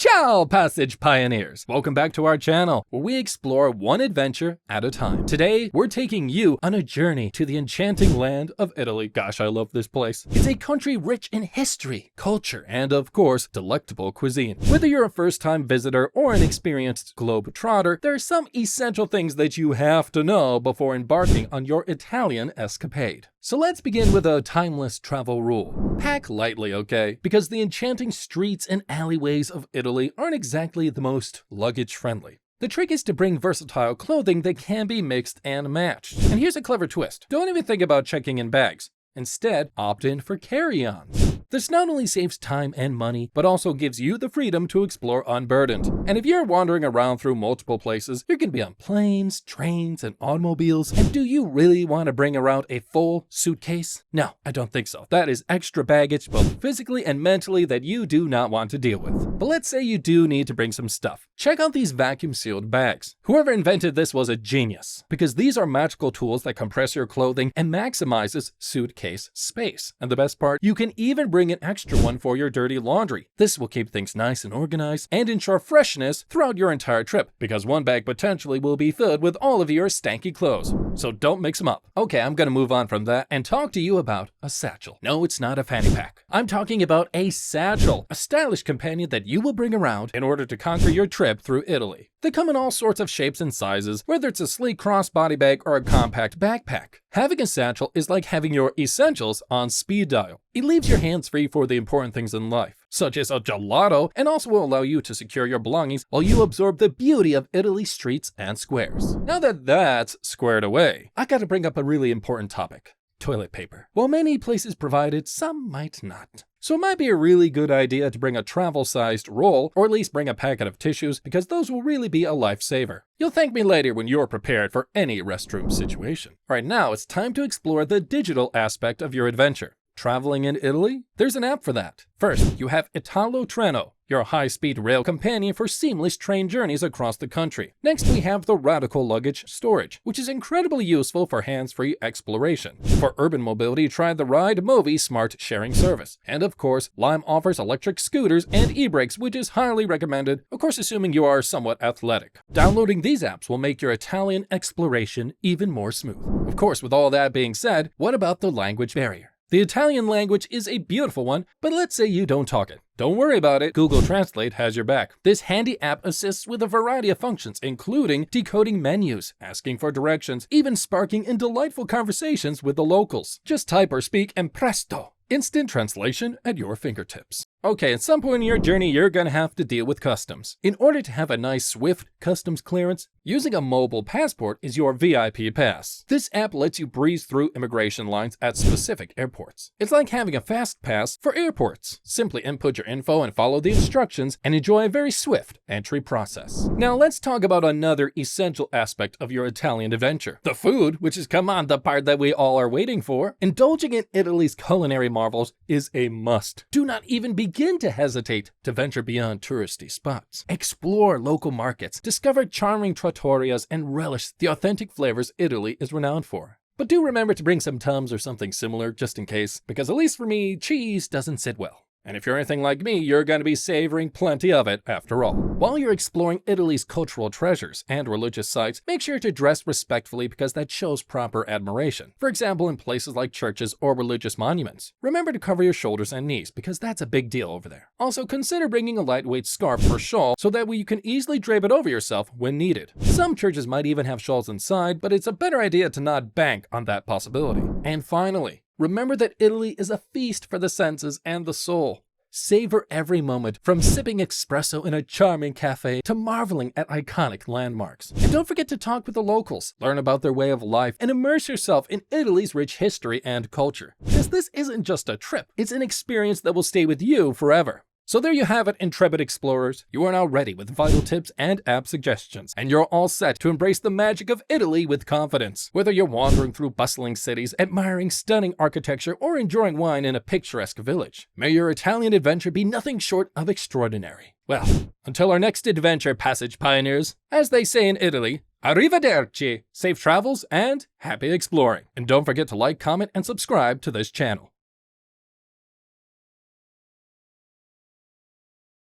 Ciao, Passage Pioneers! Welcome back to our channel, where we explore one adventure at a time. Today, we're taking you on a journey to the enchanting land of Italy. Gosh, I love this place. It's a country rich in history, culture, and of course, delectable cuisine. Whether you're a first-time visitor or an experienced globe-trotter, there are some essential things that you have to know before embarking on your Italian escapade. So let's begin with a timeless travel rule. Pack lightly, okay? Because the enchanting streets and alleyways of Italy aren't exactly the most luggage-friendly. The trick is to bring versatile clothing that can be mixed and matched. And here's a clever twist. Don't even think about checking in bags. Instead, opt in for carry-ons. This not only saves time and money, but also gives you the freedom to explore unburdened. And if you're wandering around through multiple places, you're going to be on planes, trains, and automobiles. And do you really want to bring around a full suitcase? No, I don't think so. That is extra baggage, both physically and mentally, that you do not want to deal with. But let's say you do need to bring some stuff. Check out these vacuum-sealed bags. Whoever invented this was a genius, because these are magical tools that compress your clothing and maximizes suitcase space. And the best part, you can even bring an extra one for your dirty laundry. This will keep things nice and organized and ensure freshness throughout your entire trip, because one bag potentially will be filled with all of your stanky clothes. So don't mix them up. Okay, I'm gonna move on from that and talk to you about a satchel. No, it's not a fanny pack. I'm talking about a satchel, a stylish companion that you will bring around in order to conquer your trip through Italy. They come in all sorts of shapes and sizes, whether it's a sleek crossbody bag or a compact backpack. Having a satchel is like having your essentials on speed dial. It leaves your hands free for the important things in life, such as a gelato, and also will allow you to secure your belongings while you absorb the beauty of Italy's streets and squares. Now that that's squared away, I gotta bring up a really important topic. Toilet paper. While many places provide it, some might not. So it might be a really good idea to bring a travel-sized roll, or at least bring a packet of tissues, because those will really be a lifesaver. You'll thank me later when you're prepared for any restroom situation. Right now, it's time to explore the digital aspect of your adventure. Traveling in Italy? There's an app for that. First, you have Italo Treno, your high-speed rail companion for seamless train journeys across the country. Next, we have the Radical Luggage Storage, which is incredibly useful for hands-free exploration. For urban mobility, try the Ride Movi smart sharing service. And of course, Lime offers electric scooters and e-brakes, which is highly recommended, of course assuming you are somewhat athletic. Downloading these apps will make your Italian exploration even more smooth. Of course, with all that being said, what about the language barrier? The Italian language is a beautiful one, but let's say you don't talk it. Don't worry about it, Google Translate has your back. This handy app assists with a variety of functions, including decoding menus, asking for directions, even sparking in delightful conversations with the locals. Just type or speak and presto! Instant translation at your fingertips. Okay, at some point in your journey, you're gonna have to deal with customs. In order to have a nice, swift customs clearance, using a mobile passport is your VIP pass. This app lets you breeze through immigration lines at specific airports. It's like having a fast pass for airports. Simply input your info and follow the instructions and enjoy a very swift entry process. Now let's talk about another essential aspect of your Italian adventure. The food, which is, come on, the part that we all are waiting for. Indulging in Italy's culinary marvels is a must. Do not even begin to hesitate to venture beyond touristy spots. Explore local markets, discover charming trattorias, and relish the authentic flavors Italy is renowned for. But do remember to bring some Tums or something similar just in case, because at least for me, cheese doesn't sit well. And if you're anything like me, you're going to be savoring plenty of it after all. While you're exploring Italy's cultural treasures and religious sites, make sure to dress respectfully because that shows proper admiration. For example, in places like churches or religious monuments. Remember to cover your shoulders and knees because that's a big deal over there. Also, consider bringing a lightweight scarf or shawl so that way you can easily drape it over yourself when needed. Some churches might even have shawls inside, but it's a better idea to not bank on that possibility. And finally, remember that Italy is a feast for the senses and the soul. Savor every moment, from sipping espresso in a charming cafe to marveling at iconic landmarks. And don't forget to talk with the locals, learn about their way of life, and immerse yourself in Italy's rich history and culture. Because this isn't just a trip, it's an experience that will stay with you forever. So there you have it, intrepid explorers. You are now ready with vital tips and app suggestions, and you're all set to embrace the magic of Italy with confidence. Whether you're wandering through bustling cities, admiring stunning architecture, or enjoying wine in a picturesque village, may your Italian adventure be nothing short of extraordinary. Well, until our next adventure, Passage Pioneers, as they say in Italy, arrivederci, safe travels, and happy exploring. And don't forget to like, comment, and subscribe to this channel.